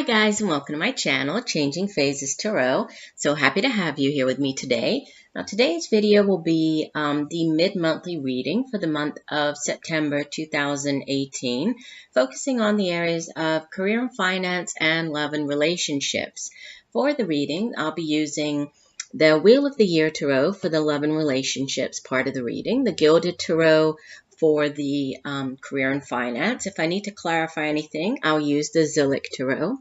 guys, and welcome to my channel, Changing Phases Tarot. So happy to have you here with me today. Now today's video will be the mid-monthly reading for the month of September 2018, focusing on the areas of career and finance and love and relationships. For the reading, I'll be using the Wheel of the Year Tarot for the love and relationships part of the reading, the Gilded Tarot for the career and finance. If I need to clarify anything, I'll use the Zillich Tarot.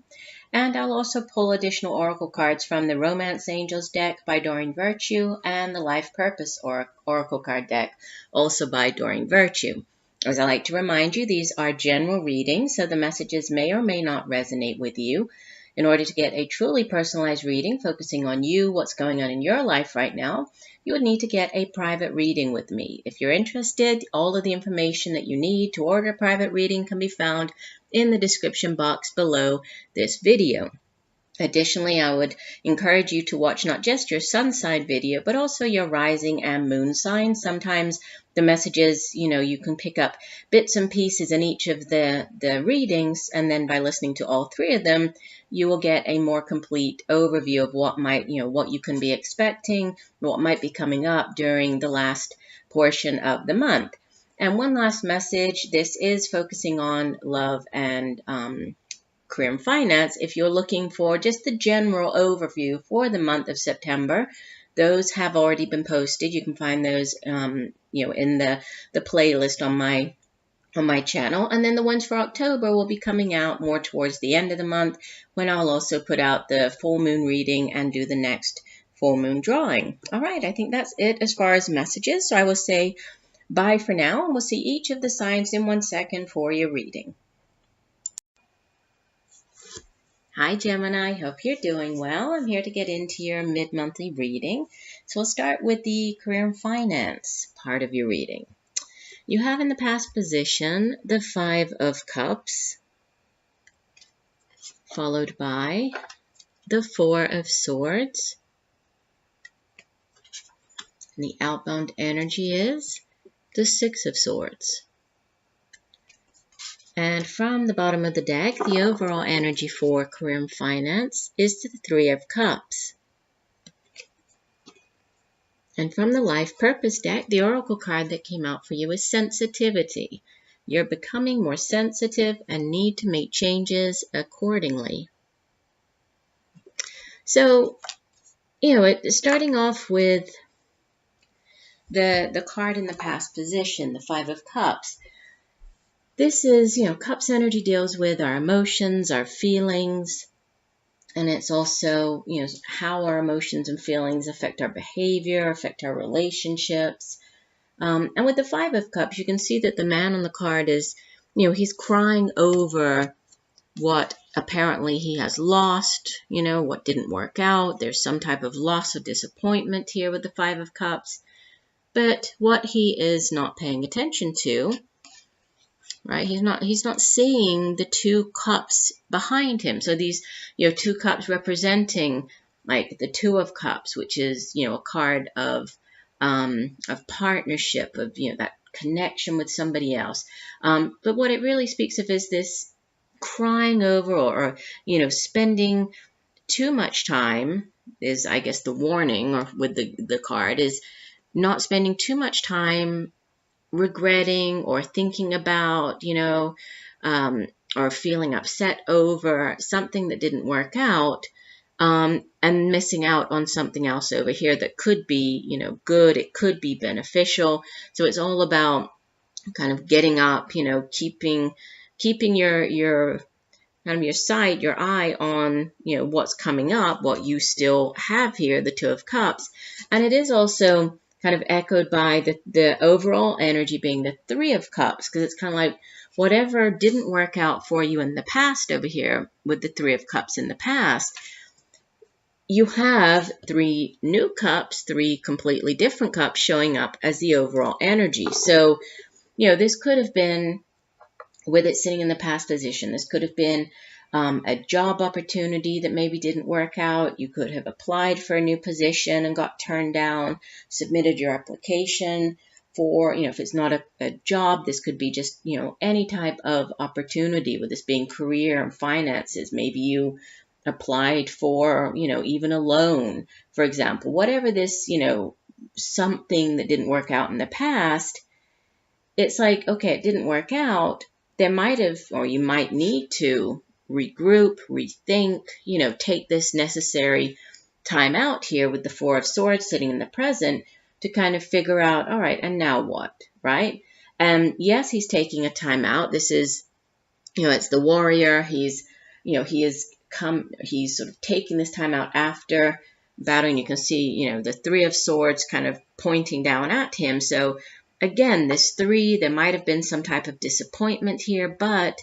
And I'll also pull additional oracle cards from the Romance Angels deck by Doreen Virtue and the Life Purpose oracle card deck, also by Doreen Virtue. As I like to remind you, these are general readings, so the messages may or may not resonate with you. In order to get a truly personalized reading focusing on you, what's going on in your life right now, you would need to get a private reading with me. If you're interested, all of the information that you need to order a private reading can be found in the description box below this video. Additionally, I would encourage you to watch not just your sun sign video, but also your rising and moon sign. Sometimes the messages, you can pick up bits and pieces in each of the readings, and then by listening to all three of them, you will get a more complete overview of what what you can be expecting, what might be coming up during the last portion of the month. And one last message, this is focusing on love and career and finance. If you're looking for just the general overview for the month of September, those have already been posted. You can find those, in the playlist on my channel. And then the ones for October will be coming out more towards the end of the month, when I'll also put out the full moon reading and do the next full moon drawing. All right, I think that's it as far as messages. So I will say bye for now, and we'll see each of the signs in 1 second for your reading. Hi Gemini, hope you're doing well. I'm here to get into your mid-monthly reading. So we'll start with the career and finance part of your reading. You have in the past position the 5 of Cups, followed by the 4 of Swords. And the outbound energy is the 6 of Swords. And from the bottom of the deck, the overall energy for career and finance is the 3 of Cups. And from the Life Purpose deck, the oracle card that came out for you is sensitivity. You're becoming more sensitive and need to make changes accordingly. So, starting off with the card in the past position, the 5 of Cups. This is, Cups energy deals with our emotions, our feelings, and it's also, how our emotions and feelings affect our behavior, affect our relationships. And with the 5 of Cups, you can see that the man on the card is, he's crying over what apparently he has lost, what didn't work out. There's some type of loss or disappointment here with the 5 of Cups. But what he is not paying attention to, right? He's not seeing the 2 cups behind him. So these, 2 cups representing like the 2 of Cups, which is, a card of partnership, of, that connection with somebody else. But what it really speaks of is this crying over or spending too much time is, I guess, the warning, or with the card is not spending too much time regretting or thinking about, or feeling upset over something that didn't work out, and missing out on something else over here that could be, good, it could be beneficial. So it's all about kind of getting up, keeping your kind of your sight, your eye on, what's coming up, what you still have here, the 2 of Cups. And it is also kind of echoed by the overall energy being the 3 of Cups, because it's kind of like whatever didn't work out for you in the past over here with the 3 of Cups in the past, you have 3 new cups, 3 completely different cups showing up as the overall energy. So, this could have been, with it sitting in the past position, this could have been a job opportunity that maybe didn't work out. You could have applied for a new position and got turned down, submitted your application for, if it's not a job, this could be just, any type of opportunity, with this being career and finances. Maybe you applied for, even a loan, for example. Whatever this, something that didn't work out in the past, it's like, okay, it didn't work out. There might have, or you might need to regroup, rethink, take this necessary time out here with the Four of Swords sitting in the present to kind of figure out, all right, and now what, right? And yes, he's taking a time out. This is, it's the warrior. He's sort of taking this time out after battling. You can see, the Three of Swords kind of pointing down at him. So again, this three, there might have been some type of disappointment here, but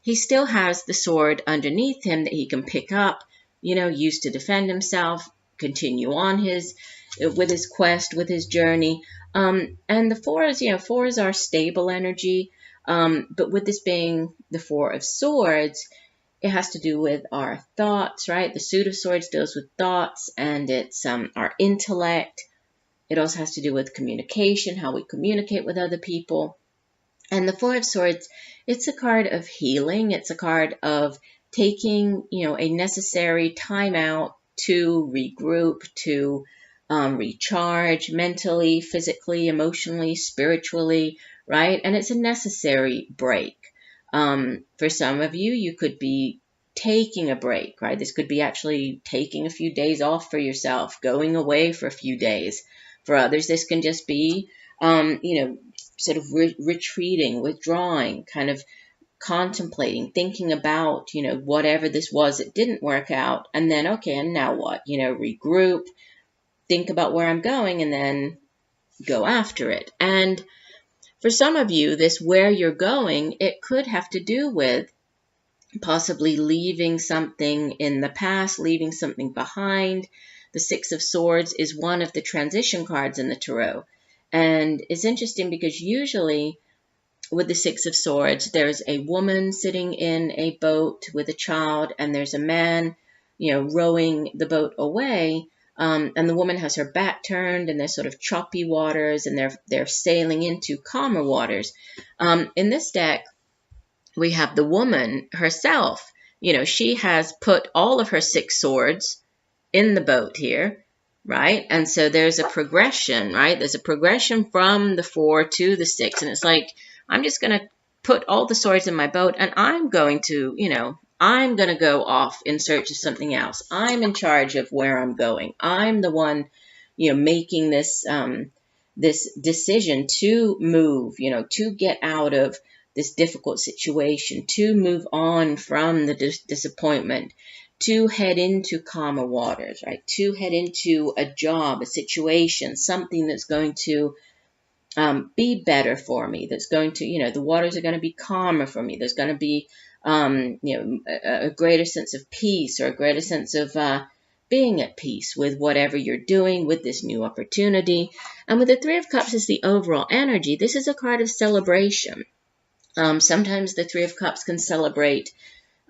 he still has the sword underneath him that he can pick up, use to defend himself, continue on with his quest, with his journey. And the fours, fours are stable energy. But with this being the Four of Swords, it has to do with our thoughts, right? The Suit of Swords deals with thoughts, and it's our intellect. It also has to do with communication, how we communicate with other people. And the Four of Swords, it's a card of healing. It's a card of taking, a necessary time out to regroup, to recharge mentally, physically, emotionally, spiritually, right? And it's a necessary break. For some of you, you could be taking a break, right? This could be actually taking a few days off for yourself, going away for a few days. For others, this can just be, sort of retreating, withdrawing, kind of contemplating, thinking about, whatever this was that didn't work out, and then, okay, and now what? Regroup, think about where I'm going, and then go after it. And for some of you, this where you're going, it could have to do with possibly leaving something in the past, leaving something behind. The Six of Swords is one of the transition cards in the Tarot. And it's interesting because usually with the Six of Swords, there's a woman sitting in a boat with a child, and there's a man, rowing the boat away. And the woman has her back turned, and there's sort of choppy waters, and they're sailing into calmer waters. In this deck, we have the woman herself. She has put all of her six swords in the boat here, right? And so there's a progression, right? There's a progression from the 4 to the 6, and it's like, I'm just going to put all the swords in my boat, and I'm going to, I'm going to go off in search of something else. I'm in charge of where I'm going. I'm the one, making this this decision to move, to get out of this difficult situation, to move on from the disappointment, to head into calmer waters, right? To head into a job, a situation, something that's going to be better for me. That's going to, the waters are going to be calmer for me. There's going to be, a greater sense of peace, or a greater sense of being at peace with whatever you're doing, with this new opportunity. And with the Three of Cups is the overall energy. This is a card of celebration. Sometimes the Three of Cups can celebrate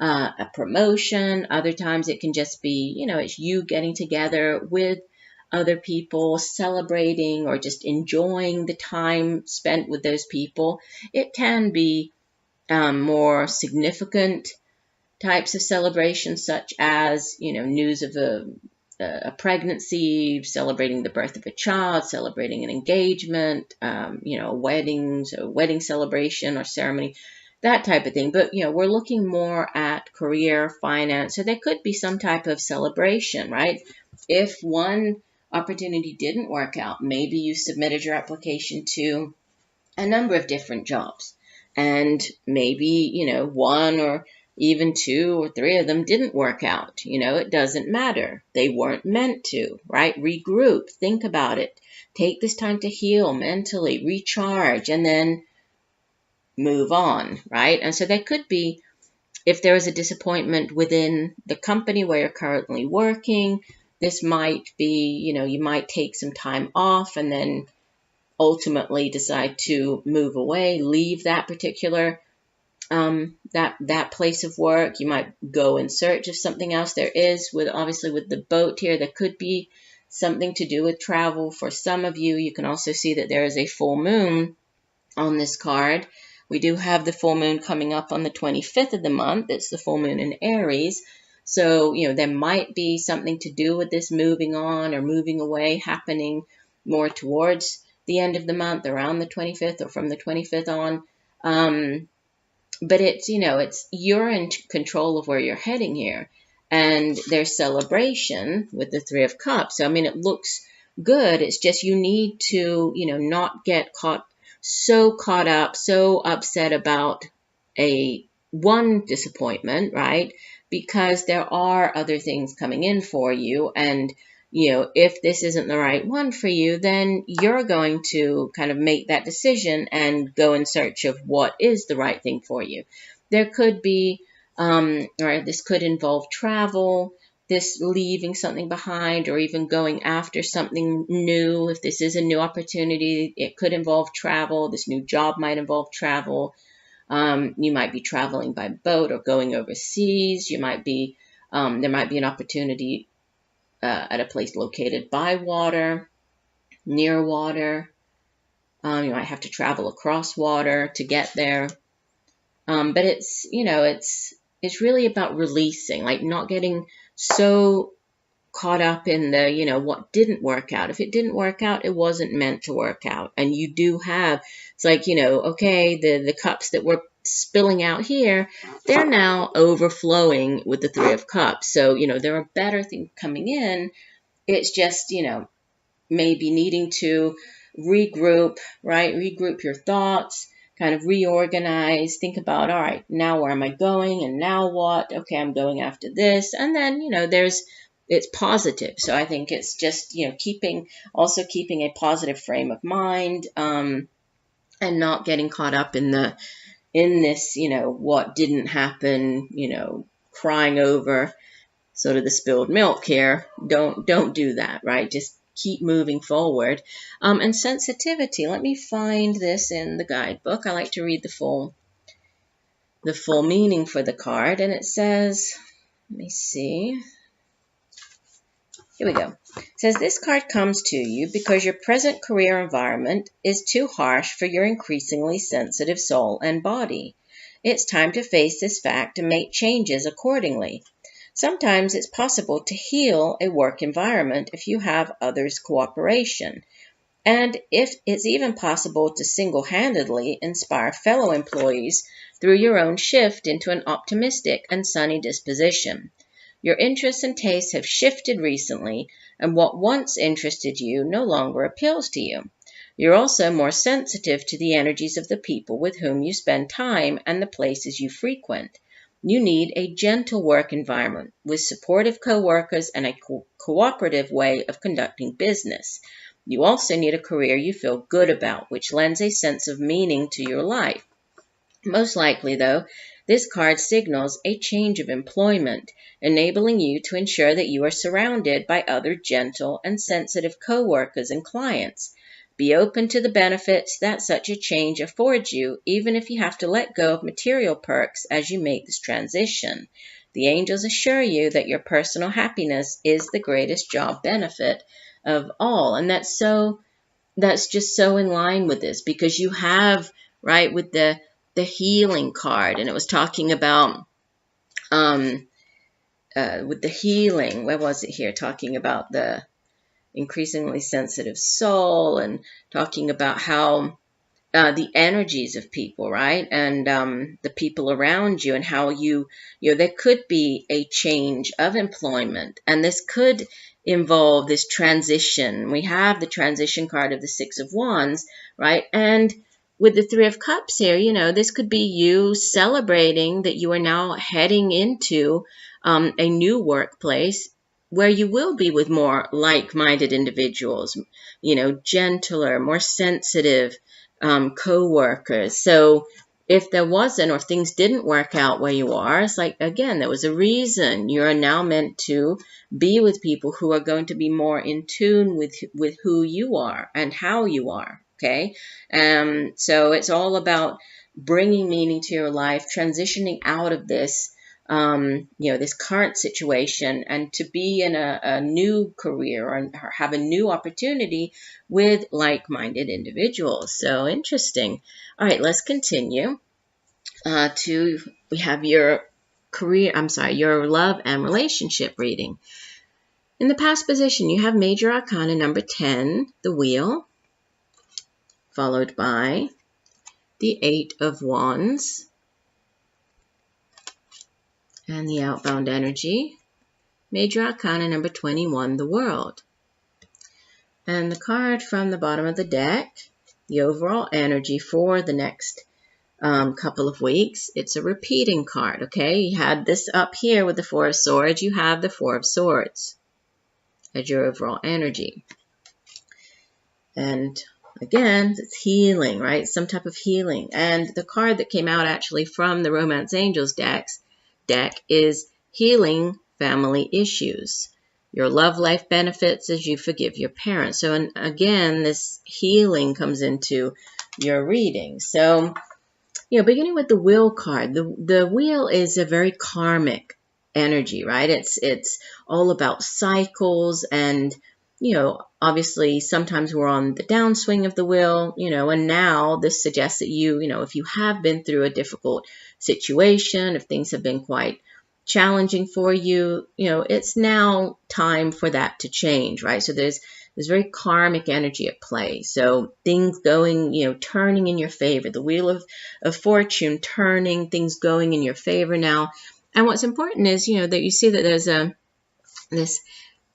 a promotion. Other times it can just be, it's you getting together with other people, celebrating or just enjoying the time spent with those people. It can be more significant types of celebrations, such as, news of a pregnancy, celebrating the birth of a child, celebrating an engagement, weddings, a wedding celebration or ceremony, that type of thing. But, we're looking more at career, finance, so there could be some type of celebration, right? If one opportunity didn't work out, maybe you submitted your application to a number of different jobs, and maybe, one or even 2 or 3 of them didn't work out. It doesn't matter. They weren't meant to, right? Regroup, think about it, take this time to heal mentally, recharge, and then move on, right? And so there could be, if there is a disappointment within the company where you're currently working, this might be, you might take some time off and then ultimately decide to move away, leave that particular that place of work. You might go in search of something else. There is, obviously with the boat here, there could be something to do with travel for some of you. You can also see that there is a full moon on this card. We do have the full moon coming up on the 25th of the month. It's the full moon in Aries. So, there might be something to do with this moving on or moving away happening more towards the end of the month, around the 25th or from the 25th on. But it's, you're in control of where you're heading here. And there's celebration with the Three of Cups. So, I mean, it looks good. It's just you need to, not get so caught up, so upset about one disappointment, right? Because there are other things coming in for you. And, if this isn't the right one for you, then you're going to kind of make that decision and go in search of what is the right thing for you. There could be, or this could involve travel, this leaving something behind, or even going after something new. If this is a new opportunity, it could involve travel. This new job might involve travel. You might be traveling by boat or going overseas. You might be, there might be an opportunity at a place located by water, near water. You might have to travel across water to get there. But it's, it's really about releasing, like not getting so caught up in the, what didn't work out. If it didn't work out, it wasn't meant to work out. And you do have, it's like, okay, the cups that were spilling out here, they're now overflowing with the Three of Cups. So, there are better things coming in. It's just, maybe needing to regroup, right? Regroup your thoughts, kind of reorganize, think about, all right, now where am I going? And now what? Okay, I'm going after this. And then, it's positive. So I think it's just, keeping a positive frame of mind, and not getting caught up in this, what didn't happen, crying over sort of the spilled milk here. Don't do that, right? Just keep moving forward. And sensitivity, let me find this in the guidebook. I like to read the full meaning for the card. And it says, let me see. Here we go. It says, this card comes to you because your present career environment is too harsh for your increasingly sensitive soul and body. It's time to face this fact and make changes accordingly. Sometimes it's possible to heal a work environment if you have others' cooperation. And if it's even possible to single-handedly inspire fellow employees through your own shift into an optimistic and sunny disposition. Your interests and tastes have shifted recently, and what once interested you no longer appeals to you. You're also more sensitive to the energies of the people with whom you spend time and the places you frequent. You need a gentle work environment with supportive co-workers and a cooperative way of conducting business. You also need a career you feel good about, which lends a sense of meaning to your life. Most likely, though, this card signals a change of employment, enabling you to ensure that you are surrounded by other gentle and sensitive co-workers and clients. Be open to the benefits that such a change affords you, even if you have to let go of material perks as you make this transition. The angels assure you that your personal happiness is the greatest job benefit of all. And that's just so in line with this, because you have, right, with the healing card, and it was talking about with the healing, where was it here? Talking about the increasingly sensitive soul, and talking about how the energies of people, right, and the people around you, and how there could be a change of employment, and this could involve this transition. We have the transition card of the Six of Wands, right, and with the Three of Cups here, this could be you celebrating that you are now heading into a new workplace where you will be with more like-minded individuals, gentler, more sensitive co-workers. So if there wasn't, or if things didn't work out where you are, it's like, again, there was a reason. You are now meant to be with people who are going to be more in tune with who you are and how you are, okay? So it's all about bringing meaning to your life, transitioning out of this this current situation, and to be in a new career or have a new opportunity with like-minded individuals. So interesting. All right, let's continue. We have your your love and relationship reading. In the past position, you have Major Arcana number 10, the Wheel, followed by the 8 of Wands, and the outbound energy, Major Arcana number 21, the World. And the card from the bottom of the deck, the overall energy for the next couple of weeks, it's a repeating card, okay? You had this up here with the Four of Swords. You have the Four of Swords as your overall energy. And again, it's healing, right? Some type of healing. And the card that came out actually from the Romance Angels deck is Healing Family Issues. Your love life benefits as you forgive your parents. So, and again, this healing comes into your reading. So, beginning with the Wheel card, the Wheel is a very karmic energy, right? It's all about cycles, and obviously sometimes we're on the downswing of the wheel, and now this suggests that if you have been through a difficult situation, if things have been quite challenging for you, it's now time for that to change, right? So there's very karmic energy at play. So things going, turning in your favor, the Wheel of Fortune turning, things going in your favor now. And what's important is, that you see that there's this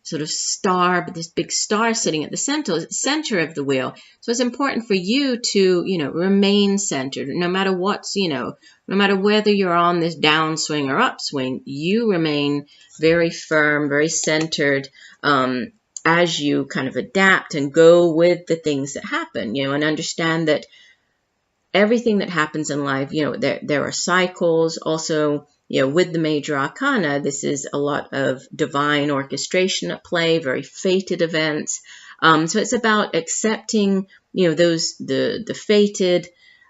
sort of star, but this big star sitting at the center of the wheel. So it's important for you to, remain centered, no matter what's, no matter whether you're on this downswing or upswing, you remain very firm, very centered, as you kind of adapt and go with the things that happen, and understand that everything that happens in life, there are cycles. Also, with the Major Arcana, this is a lot of divine orchestration at play, very fated events. So it's about accepting, the fated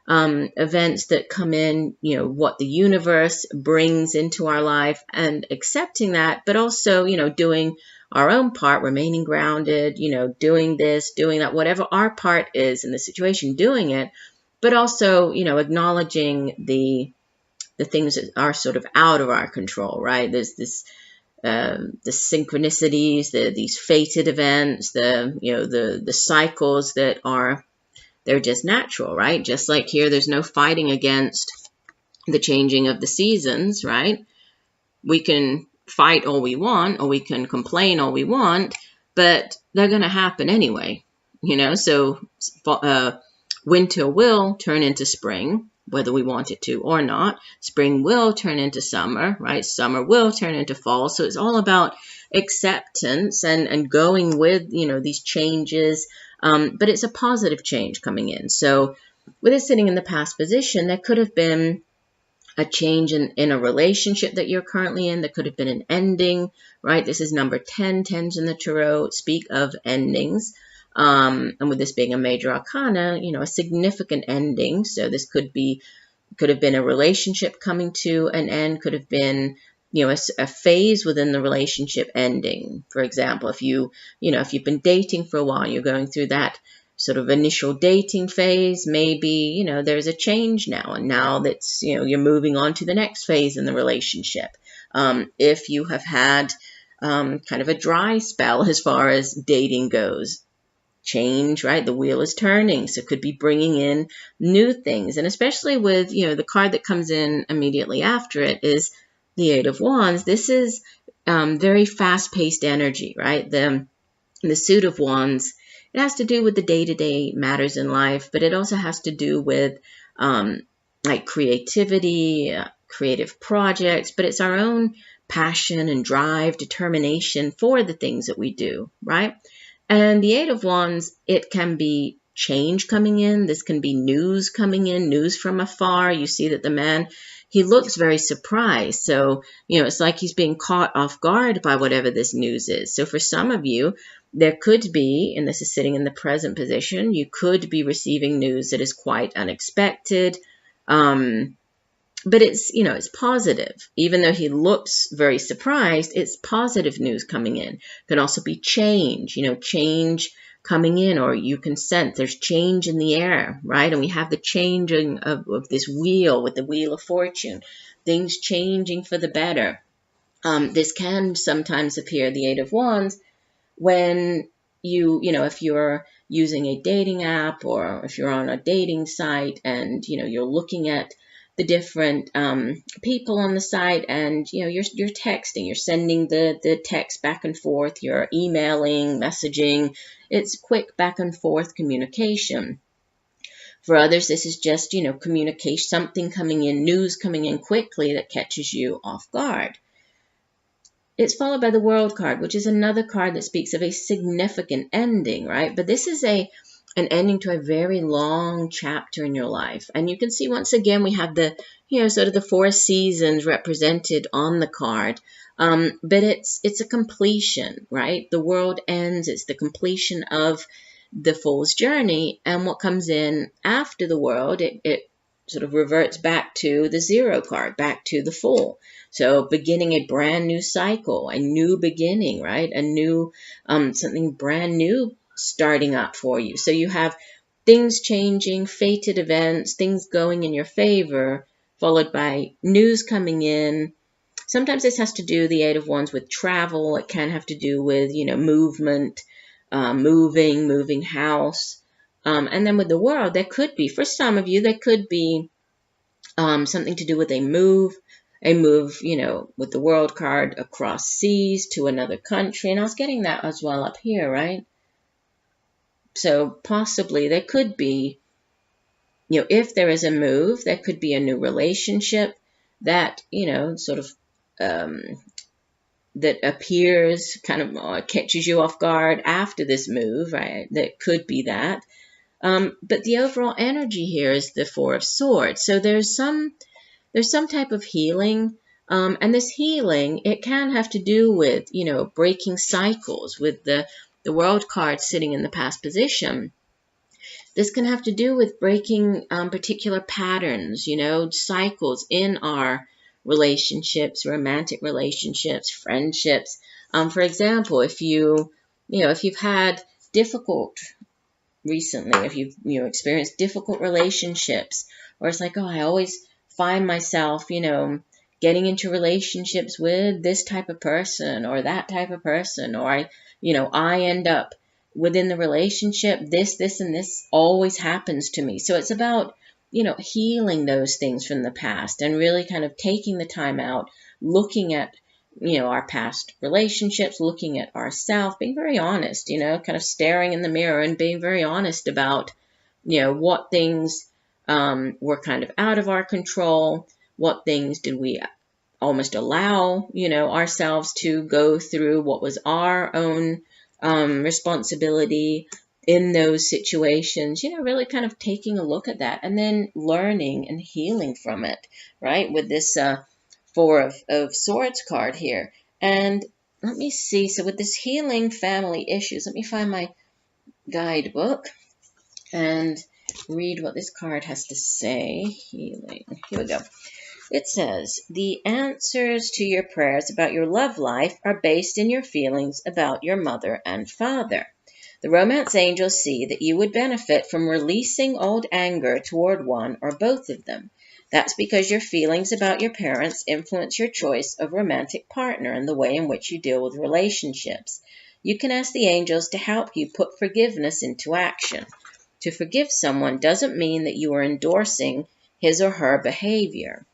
events that come in, what the universe brings into our life, and accepting that, but also, doing our own part, remaining grounded, doing this, doing that, whatever our part is in the situation, doing it, but also, acknowledging the things that are sort of out of our control, right? There's this, the synchronicities, these fated events, the cycles that they're just natural, right? Just like here, there's no fighting against the changing of the seasons, right? We can fight all we want, or we can complain all we want, but they're going to happen anyway, so winter will turn into spring, whether we want it to or not. Spring will turn into summer, right? Summer will turn into fall. So it's all about acceptance and going with, these changes. But it's a positive change coming in. So with it sitting in the past position, there could have been a change in a relationship that you're currently in. There could have been an ending, right? This is number 10. 10s in the Tarot speak of endings. And with this being a Major Arcana, a significant ending. So this could have been a relationship coming to an end, could have been, a phase within the relationship ending. For example, if if you've been dating for a while, you're going through that sort of initial dating phase, maybe, there's a change now, and now that's, you're moving on to the next phase in the relationship. If you have had kind of a dry spell as far as dating goes, change, right? The wheel is turning, so it could be bringing in new things. And especially with, the card that comes in immediately after it is the 8 of Wands. This is very fast-paced energy, right? The Suit of Wands, it has to do with the day-to-day matters in life, but it also has to do with like creativity, creative projects, but it's our own passion and drive, determination for the things that we do, right? And the 8 of Wands, it can be change coming in. This can be news coming in, news from afar. You see that the man, he looks very surprised. So, it's like he's being caught off guard by whatever this news is. So for some of you, there could be, and this is sitting in the present position, you could be receiving news that is quite unexpected. but it's, you know, it's positive. Even though he looks very surprised, it's positive news coming in. It can also be change, you know, change coming in, or you can sense there's change in the air, right? And we have the changing of this wheel with the Wheel of Fortune, things changing for the better. This can sometimes appear, the Eight of Wands, when you know, if you're using a dating app or if you're on a dating site and, you know, you're looking at the different people on the site, and, you know, you're texting, you're sending the text back and forth, you're emailing, messaging. It's quick back and forth communication. For others, this is just, you know, communication, something coming in, news coming in quickly that catches you off guard. It's followed by the World card, which is another card that speaks of a significant ending, right? But this is an ending to a very long chapter in your life. And you can see, once again, we have the, you know, sort of the 4 seasons represented on the card. But it's a completion, right? The world ends. It's the completion of the Fool's journey. And what comes in after the world, it sort of reverts back to the 0 card, back to the Fool. So beginning a brand new cycle, a new beginning, right? A new, something brand new starting up for you. So you have things changing, fated events, things going in your favor, followed by news coming in. Sometimes this has to do, the Eight of Wands, with travel. It can have to do with, you know, movement, moving house. And then with the World, there could be, for some of you, there could be something to do with a move, you know, with the World card, across seas to another country. And I was getting that as well up here, right? So possibly there could be, you know, if there is a move, there could be a new relationship that, you know, sort of that appears, kind of catches you off guard after this move, right? That could be that. But the overall energy here is the 4 of Swords. So there's some type of healing, and this healing, it can have to do with, you know, breaking cycles. With the World card sitting in the past position, this can have to do with breaking particular patterns, you know, cycles in our relationships, romantic relationships, friendships. For example, if you've had difficult recently, if you've, you know, experienced difficult relationships, or it's like, oh, I always find myself, you know, getting into relationships with this type of person or that type of person, or I end up within the relationship, this, and this always happens to me. So it's about, you know, healing those things from the past and really kind of taking the time out, looking at, you know, our past relationships, looking at ourselves, being very honest, you know, kind of staring in the mirror and being very honest about, you know, what things were kind of out of our control, what things did we almost allow, you know, ourselves to go through, what was our own responsibility in those situations, you know, really kind of taking a look at that and then learning and healing from it, right? With this 4 of Swords card here. And let me see, so with this healing family issues, let me find my guidebook and read what this card has to say. Healing. Here we go. It says, the answers to your prayers about your love life are based in your feelings about your mother and father. The romance angels see that you would benefit from releasing old anger toward one or both of them. That's because your feelings about your parents influence your choice of romantic partner and the way in which you deal with relationships. You can ask the angels to help you put forgiveness into action. To forgive someone doesn't mean that you are endorsing his or her behavior.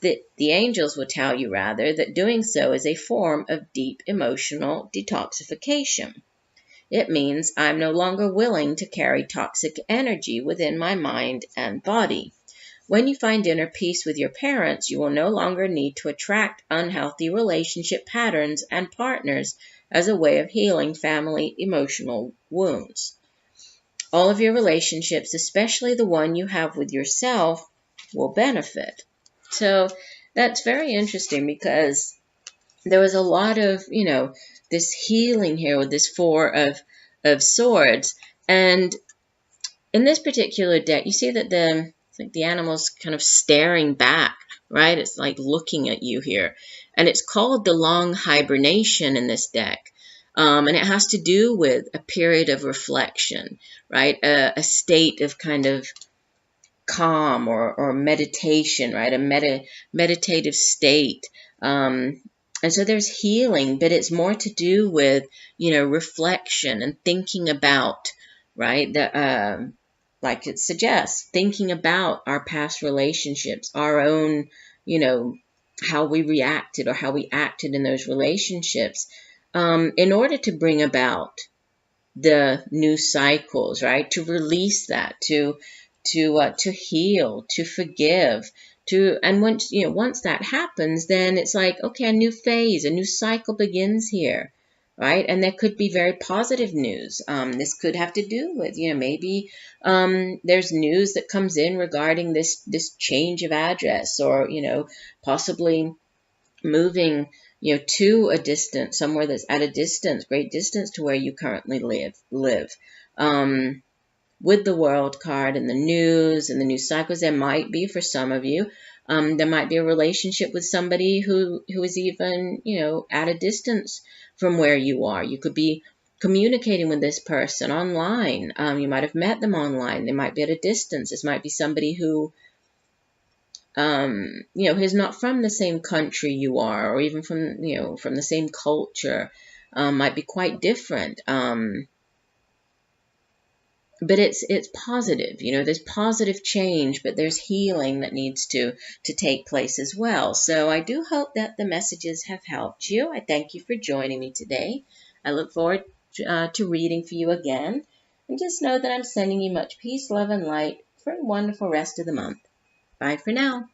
The angels will tell you, rather, that doing so is a form of deep emotional detoxification. It means I'm no longer willing to carry toxic energy within my mind and body. When you find inner peace with your parents, you will no longer need to attract unhealthy relationship patterns and partners as a way of healing family emotional wounds. All of your relationships, especially the one you have with yourself, will benefit. So that's very interesting, because there was a lot of, you know, this healing here with this 4 of Swords. And in this particular deck, you see that the animal's kind of staring back, right? It's like looking at you here. And it's called the long hibernation in this deck. And it has to do with a period of reflection, right? A state of kind of calm or meditation, right? A meditative state. And so there's healing, but it's more to do with, reflection and thinking about, right? Like it suggests, thinking about our past relationships, our own, how we reacted or how we acted in those relationships, in order to bring about the new cycles, right? To release that, to heal, to forgive, and once that happens, then it's like, okay, a new phase, a new cycle begins here, right? And there could be very positive news. This could have to do with, maybe there's news that comes in regarding this change of address, or possibly moving, to a distance, somewhere that's at a distance, great distance to where you currently live. With the world card and the news and the news cycles, there might be, for some of you, there might be a relationship with somebody who is even, at a distance from where you are. You could be communicating with this person online. You might have met them online. They might be at a distance. This might be somebody who who's not from the same country you are, or even from the same culture, might be quite different. But it's positive, there's positive change, but there's healing that needs to take place as well. So I do hope that the messages have helped you. I thank you for joining me today. I look forward to reading for you again. And just know that I'm sending you much peace, love, and light for a wonderful rest of the month. Bye for now.